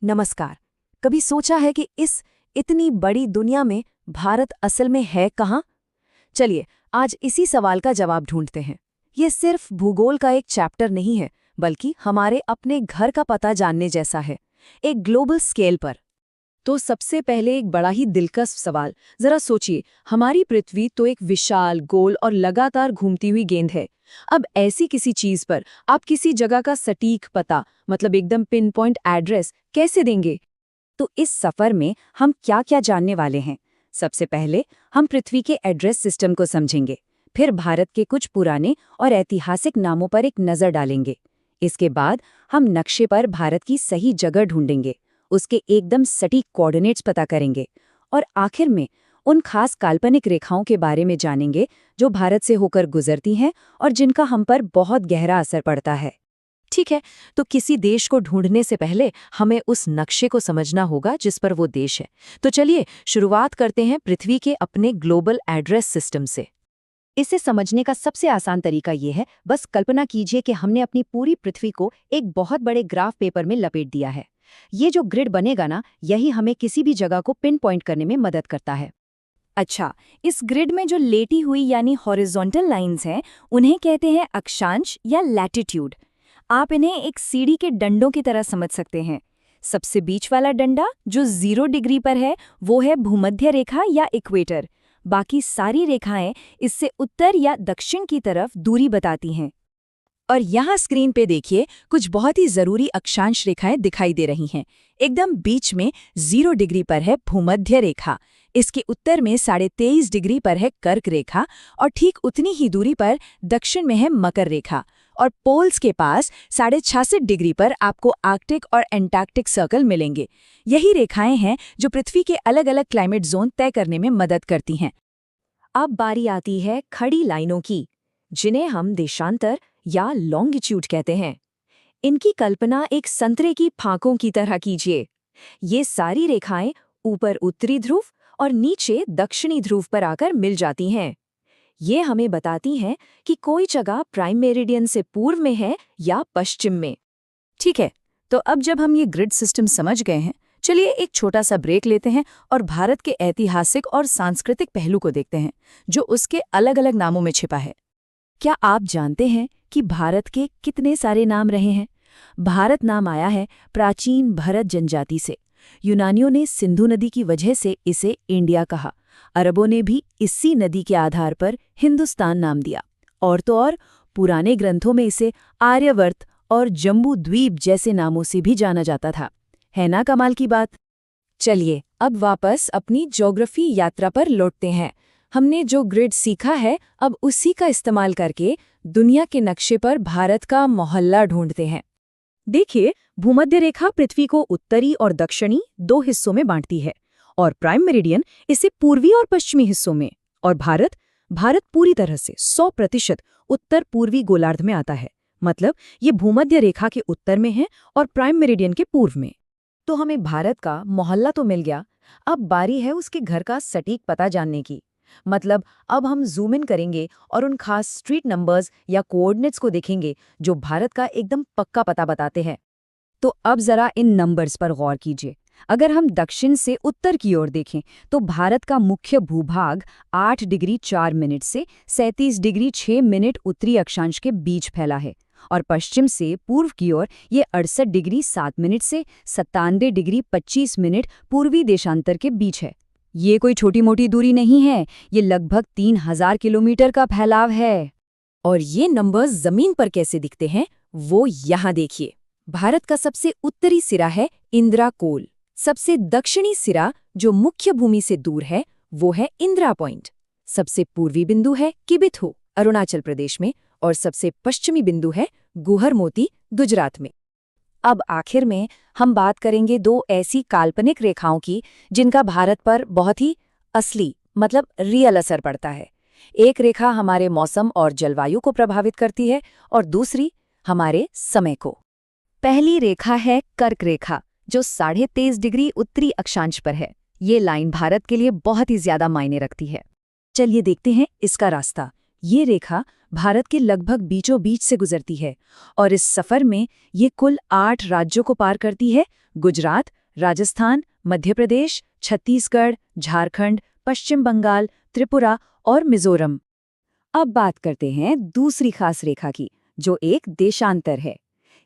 नमस्कार। कभी सोचा है कि इस इतनी बड़ी दुनिया में भारत असल में है कहाँ? चलिए, आज इसी सवाल का जवाब ढूंढते हैं। ये सिर्फ भूगोल का एक चैप्टर नहीं है, बल्कि हमारे अपने घर का पता जानने जैसा है, एक ग्लोबल स्केल पर। तो सबसे पहले एक बड़ा ही दिलचस्प सवाल। जरा सोचिए, हमारी पृथ्वी तो एक विशाल, गोल और लगातार घूमती हुई गेंद है। अब ऐसी किसी चीज पर आप किसी जगह का सटीक पता, मतलब एकदम पिन पॉइंट एड्रेस कैसे देंगे? तो इस सफर में हम क्या-क्या जानने वाले हैं? सबसे पहले हम पृथ्वी के एड्रेस सिस्टम को समझेंगे, फिर भारत के कुछ पुराने और ऐतिहासिक नामों पर एक नजर डालेंगे। इसके बाद हम नक्शे पर भारत की सही जगह ढूंढेंगे, उसके एकदम सटीक कोऑर्डिनेट्स पता करेंगे और आखिर में उन खास काल्पनिक रेखाओं के बारे में जानेंगे जो भारत से होकर गुजरती हैं और जिनका हम पर बहुत गहरा असर पड़ता है। ठीक है, तो किसी देश को ढूंढने से पहले हमें उस नक्शे को समझना होगा जिस पर वो देश है। तो चलिए शुरुआत करते हैं पृथ्वी के अपने ग्लोबल एड्रेस सिस्टम से। इसे समझने का सबसे आसान तरीका ये है, बस कल्पना कीजिए कि हमने अपनी पूरी पृथ्वी को एक बहुत बड़े ग्राफ पेपर में लपेट दिया है। ये जो ग्रिड बनेगा ना, यही हमें किसी भी जगह को पिन पॉइंट करने में मदद करता है। अच्छा, इस ग्रिड में जो लेटी हुई यानी हॉरिजॉन्टल लाइंस हैं, उन्हें कहते हैं अक्षांश या लैटिट्यूड। आप इन्हें एक सीढ़ी के डंडों की तरह समझ सकते हैं। सबसे बीच वाला डंडा जो 0 डिग्री पर है, वो है भूमध्य रेखा या इक्वेटर। बाकी सारी रेखाएं इससे उत्तर या दक्षिण की तरफ दूरी बताती हैं। और यहाँ स्क्रीन पे देखिए, कुछ बहुत ही जरूरी अक्षांश रेखाएं दिखाई दे रही हैं। एकदम बीच में 0 डिग्री पर है भूमध्य रेखा, इसके उत्तर में 23.5 डिग्री पर है कर्क रेखा और ठीक उतनी ही दूरी पर दक्षिण में है मकर रेखा। और पोल्स के पास 66.5 डिग्री पर आपको आर्कटिक और एंटार्क्टिक सर्कल मिलेंगे। यही रेखाएं हैं जो पृथ्वी के अलग अलग क्लाइमेट जोन तय करने में मदद करती हैं। अब बारी आती है खड़ी लाइनों की, जिन्हें हम देशांतर या लॉन्गिट्यूड कहते हैं। इनकी कल्पना एक संतरे की फांकों की तरह कीजिए। ये सारी रेखाएं ऊपर उत्तरी ध्रुव और नीचे दक्षिणी ध्रुव पर आकर मिल जाती हैं। ये हमें बताती हैं कि कोई जगह प्राइम मेरिडियन से पूर्व में है या पश्चिम में। ठीक है, तो अब जब हम ये ग्रिड सिस्टम समझ गए हैं, चलिए एक छोटा सा ब्रेक लेते हैं और भारत के ऐतिहासिक और सांस्कृतिक पहलू को देखते हैं, जो उसके अलग अलग नामों में छिपा है। क्या आप जानते हैं कि भारत के कितने सारे नाम रहे हैं? भारत नाम आया है प्राचीन भरत जनजाति से। यूनानियों ने सिंधु नदी की वजह से इसे इंडिया कहा। अरबों ने भी इसी नदी के आधार पर हिंदुस्तान नाम दिया। और तो और, पुराने ग्रंथों में इसे आर्यवर्त और जम्बू द्वीप जैसे नामों से भी जाना जाता था। है ना कमाल की बात? चलिए अब वापस अपनी ज्योग्राफी यात्रा पर लौटते हैं। हमने जो ग्रिड सीखा है, अब उसी का इस्तेमाल करके दुनिया के नक्शे पर भारत का मोहल्ला ढूंढते हैं। देखिए, भूमध्य रेखा पृथ्वी को उत्तरी और दक्षिणी 2 हिस्सों में बांटती है और प्राइम मेरिडियन इसे पूर्वी और पश्चिमी हिस्सों में। और भारत पूरी तरह से 100% उत्तर पूर्वी गोलार्ध में आता है। मतलब ये भूमध्य रेखा के उत्तर में है और प्राइम मेरिडियन के पूर्व में। तो हमें भारत का मोहल्ला तो मिल गया, अब बारी है उसके घर का सटीक पता जानने की। मतलब अब हम जूम इन करेंगे और उन खास स्ट्रीट नंबर्स या कोऑर्डिनेट्स को देखेंगे जो भारत का एकदम पक्का पता बताते हैं। तो अब जरा इन नंबर्स पर गौर कीजिए। अगर हम दक्षिण से उत्तर की ओर देखें तो भारत का मुख्य भूभाग 8 डिग्री 4 मिनट से 37 डिग्री 6 मिनट उत्तरी अक्षांश के बीच फैला है और पश्चिम से पूर्व की ओर ये 68 डिग्री 7 मिनट से 97 डिग्री 25 मिनट पूर्वी देशांतर के बीच है। ये कोई छोटी मोटी दूरी नहीं है, ये लगभग 3000 किलोमीटर का फैलाव है। और ये नंबर्स जमीन पर कैसे दिखते हैं, वो यहाँ देखिए। भारत का सबसे उत्तरी सिरा है इंदिरा कोल। सबसे दक्षिणी सिरा जो मुख्य भूमि से दूर है, वो है इंदिरा पॉइंट। सबसे पूर्वी बिंदु है किबिथु, अरुणाचल प्रदेश में, और सबसे पश्चिमी बिंदु है गुहर मोती, गुजरात में। अब आखिर में हम बात करेंगे 2 ऐसी काल्पनिक रेखाओं की जिनका भारत पर बहुत ही असली, मतलब रियल असर पड़ता है। एक रेखा हमारे मौसम और जलवायु को प्रभावित करती है और दूसरी हमारे समय को। पहली रेखा है कर्क रेखा, जो 23.5 डिग्री उत्तरी अक्षांश पर है। ये लाइन भारत के लिए बहुत ही ज्यादा मायने रखती है। चलिए देखते हैं इसका रास्ता। ये रेखा भारत के लगभग बीचों बीच से गुजरती है और इस सफर में ये कुल 8 राज्यों को पार करती है: गुजरात, राजस्थान, मध्य प्रदेश, छत्तीसगढ़, झारखंड, पश्चिम बंगाल, त्रिपुरा और मिजोरम। अब बात करते हैं दूसरी खास रेखा की, जो एक देशांतर है।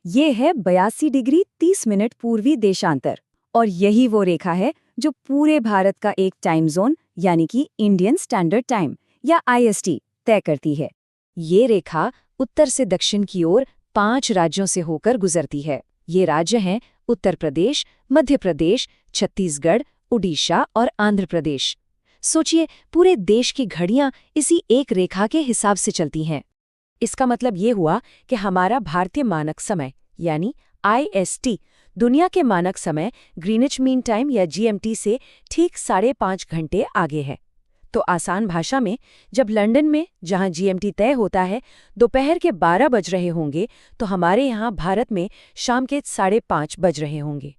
ये है 82 डिग्री 30 मिनट पूर्वी देशांतर, और यही वो रेखा है जो पूरे भारत का एक टाइम जोन यानी कि इंडियन स्टैंडर्ड टाइम या IST तय करती है। ये रेखा उत्तर से दक्षिण की ओर 5 राज्यों से होकर गुजरती है। ये राज्य हैं उत्तर प्रदेश, मध्य प्रदेश, छत्तीसगढ़, उड़ीसा और आंध्र प्रदेश। सोचिए, पूरे देश की घड़ियां इसी एक रेखा के हिसाब से चलती हैं। इसका मतलब ये हुआ कि हमारा भारतीय मानक समय यानी IST दुनिया के मानक समय ग्रीनिच मीन टाइम या GMT से ठीक 5.5 घंटे आगे है। तो आसान भाषा में, जब लंदन में, जहां GMT तय होता है, दोपहर के 12 बज रहे होंगे, तो हमारे यहाँ भारत में शाम के 5:30 बज रहे होंगे।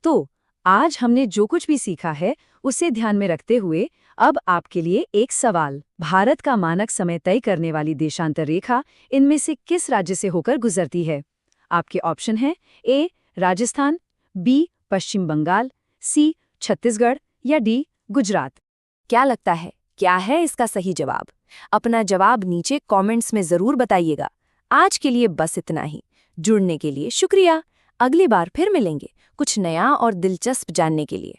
तो आज हमने जो कुछ भी सीखा है उसे ध्यान में रखते हुए अब आपके लिए एक सवाल। भारत का मानक समय तय करने वाली देशांतर रेखा इनमें से किस राज्य से होकर गुजरती है? आपके ऑप्शन हैं: A Rajasthan, B Paschim Bengal, C Chhattisgarh या D गुजरात। क्या लगता है, क्या है इसका सही जवाब? अपना जवाब नीचे कमेंट्स में जरूर बताइएगा। आज के लिए बस इतना ही। जुड़ने के लिए शुक्रिया। अगली बार फिर मिलेंगे कुछ नया और दिलचस्प जानने के लिए।